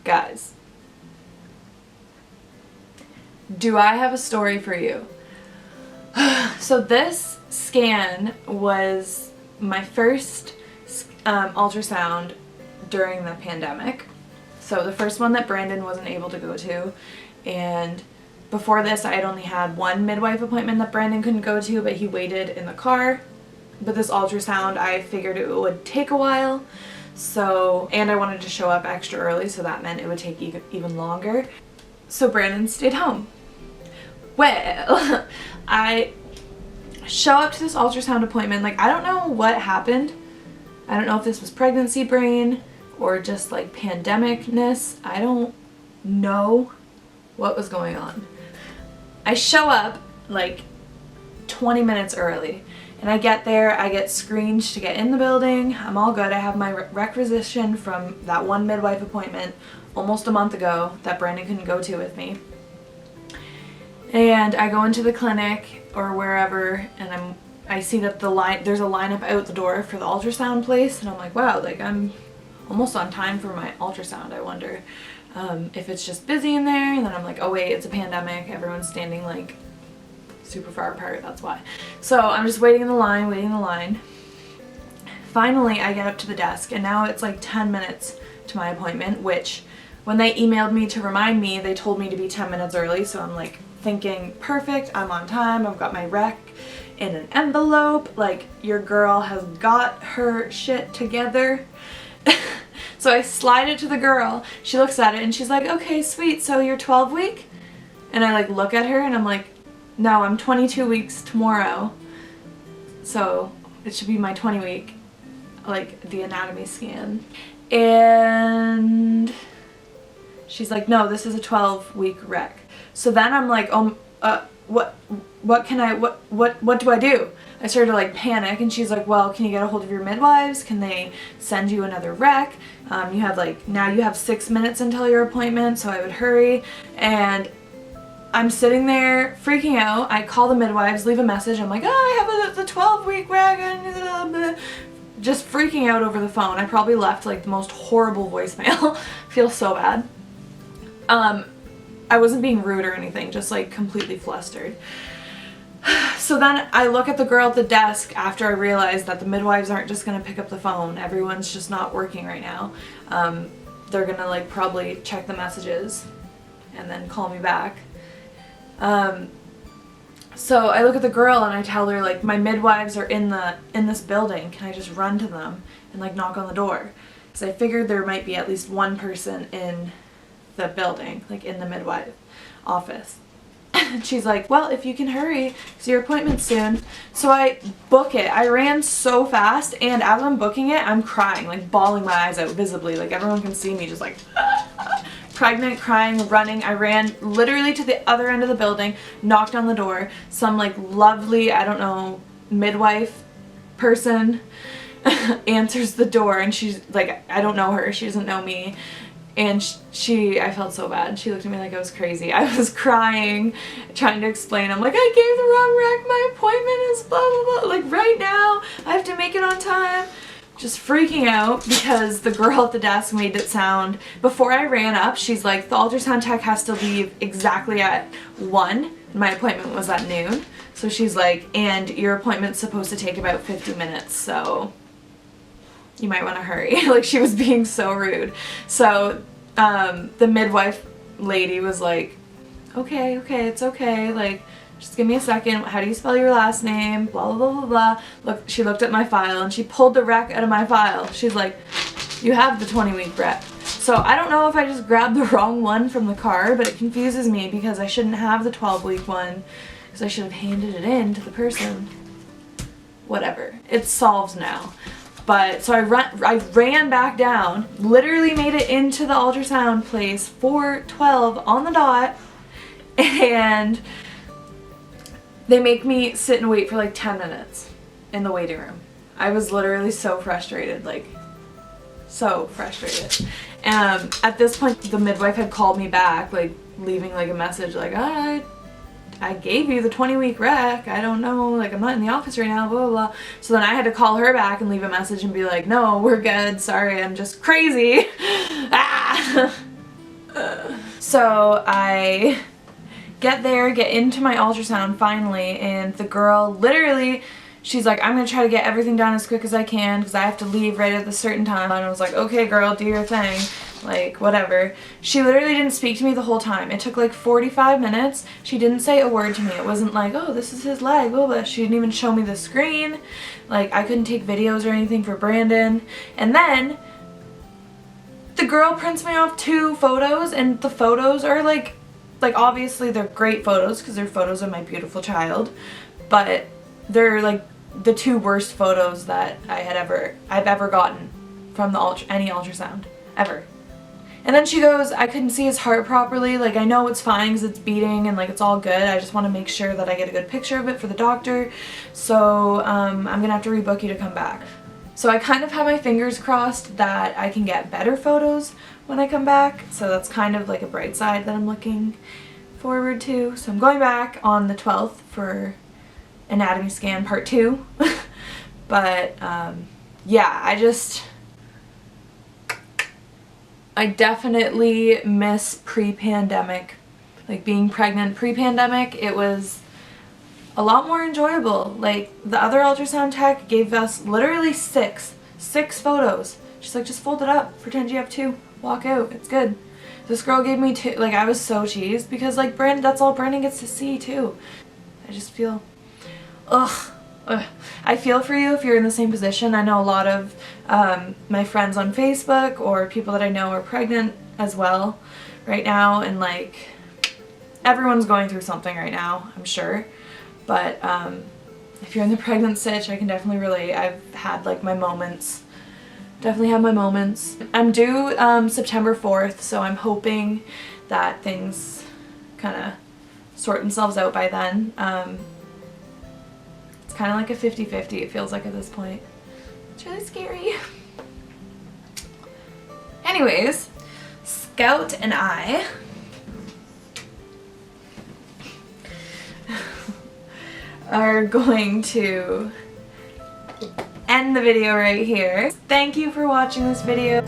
Guys, do I have a story for you? So this scan was my first ultrasound during the pandemic. So the first one that Brandon wasn't able to go to, and before this I had only had one midwife appointment that Brandon couldn't go to, but he waited in the car. But this ultrasound, I figured it would take a while, so, and I wanted to show up extra early, so that meant it would take even longer. So Brandon stayed home. Well, I show up to this ultrasound appointment, like I don't know what happened. I don't know if this was pregnancy brain or just like pandemic-ness. I don't know what was going on. I show up like 20 minutes early, and I get there, I get screened to get in the building. I'm all good. I have my requisition from that one midwife appointment almost a month ago that Brandon couldn't go to with me. And I go into the clinic or wherever, and I see that there's a lineup out the door for the ultrasound place, and I'm like, wow, like I'm almost on time for my ultrasound. I wonder if it's just busy in there. And then I'm like, oh wait, it's a pandemic. Everyone's standing like super far apart, that's why. So I'm just waiting in the line. Finally, I get up to the desk, and now it's like 10 minutes to my appointment, which when they emailed me to remind me, they told me to be 10 minutes early. So I'm like thinking, perfect, I'm on time, I've got my rec in an envelope, like your girl has got her shit together. So I slide it to the girl, she looks at it and she's like, okay, sweet, so you're 12 week? And I like look at her and I'm like, no, I'm 22 weeks tomorrow, so it should be my 20 week, like the anatomy scan. And she's like, no, this is a 12-week rec. So then I'm like, what do I do? I started to like panic, and she's like, well, can you get a hold of your midwives? Can they send you another rec? You have like, now you have 6 minutes until your appointment, so I would hurry. And I'm sitting there freaking out. I call the midwives, leave a message. I'm like, oh, I have the 12-week rec, and just freaking out over the phone. I probably left like the most horrible voicemail. I feel so bad. I wasn't being rude or anything, just like completely flustered. So then I look at the girl at the desk after I realize that the midwives aren't just gonna pick up the phone. Everyone's just not working right now. They're gonna like probably check the messages and then call me back. So I look at the girl and I tell her, like, my midwives are in this building. Can I just run to them and like knock on the door? Because I figured there might be at least one person in the building, like in the midwife office. And she's like, well, if you can hurry, because your appointment's soon. So I book it. I ran so fast, and as I'm booking it, I'm crying, like bawling my eyes out visibly. Like everyone can see me just like pregnant, crying, running. I ran literally to the other end of the building, knocked on the door. Some like lovely, I don't know, midwife person answers the door, and she's like, I don't know her, she doesn't know me. And I felt so bad. She looked at me like I was crazy. I was crying, trying to explain. I'm like, I gave the wrong rec. My appointment is blah, blah, blah. Like right now, I have to make it on time. Just freaking out because the girl at the desk made it sound, before I ran up, she's like, the ultrasound tech has to leave exactly at 1. My appointment was at noon. So she's like, and your appointment's supposed to take about 50 minutes, so you might want to hurry. Like she was being so rude. So the midwife lady was like, okay, it's okay, like just give me a second, how do you spell your last name, blah blah blah blah blah. Look, she looked at my file and she pulled the rec out of my file. She's like, you have the 20-week rec. So I don't know if I just grabbed the wrong one from the card, but it confuses me because I shouldn't have the 12-week one, because I should have handed it in to the person. Whatever, it's solved now. But so I ran back down, literally made it into the ultrasound place for 12 on the dot, and they make me sit and wait for like 10 minutes in the waiting room. I was literally so frustrated, like so frustrated. At this point, the midwife had called me back, like leaving like a message like, I gave you the 20-week rec, I don't know, like I'm not in the office right now, blah, blah, blah. So then I had to call her back and leave a message and be like, no, we're good, sorry, I'm just crazy. Ah! So I get there, get into my ultrasound finally, and the girl literally, she's like, I'm gonna try to get everything done as quick as I can because I have to leave right at a certain time. And I was like, okay girl, do your thing. Like, whatever. She literally didn't speak to me the whole time. It took like 45 minutes. She didn't say a word to me. It wasn't like, oh, this is his leg, blah, blah. She didn't even show me the screen. Like, I couldn't take videos or anything for Brandon. And then the girl prints me off 2 photos, and the photos are like obviously they're great photos because they're photos of my beautiful child, but they're like the 2 worst photos that I've ever gotten from any ultrasound ever. And then she goes, I couldn't see his heart properly, like I know it's fine because it's beating and like it's all good, I just want to make sure that I get a good picture of it for the doctor, so I'm gonna have to rebook you to come back. So I kind of have my fingers crossed that I can get better photos when I come back, so that's kind of like a bright side that I'm looking forward to. So I'm going back on the 12th for anatomy scan part 2. But yeah, I definitely miss pre-pandemic. Like being pregnant pre-pandemic, it was a lot more enjoyable. Like the other ultrasound tech gave us literally six photos. She's like, just fold it up, pretend you have 2, walk out, it's good. This girl gave me 2, like I was so cheesed because like that's all Brandon gets to see too. I just feel, ugh. I feel for you if you're in the same position. I know a lot of my friends on Facebook or people that I know are pregnant as well right now, and like everyone's going through something right now, I'm sure. But if you're in the pregnant sitch, I can definitely relate. I've had like my moments. Definitely have my moments. I'm due September 4th, so I'm hoping that things kind of sort themselves out by then. It's kind of like a 50-50, it feels like at this point. It's really scary. Anyways, Scout and I are going to end the video right here. Thank you for watching this video.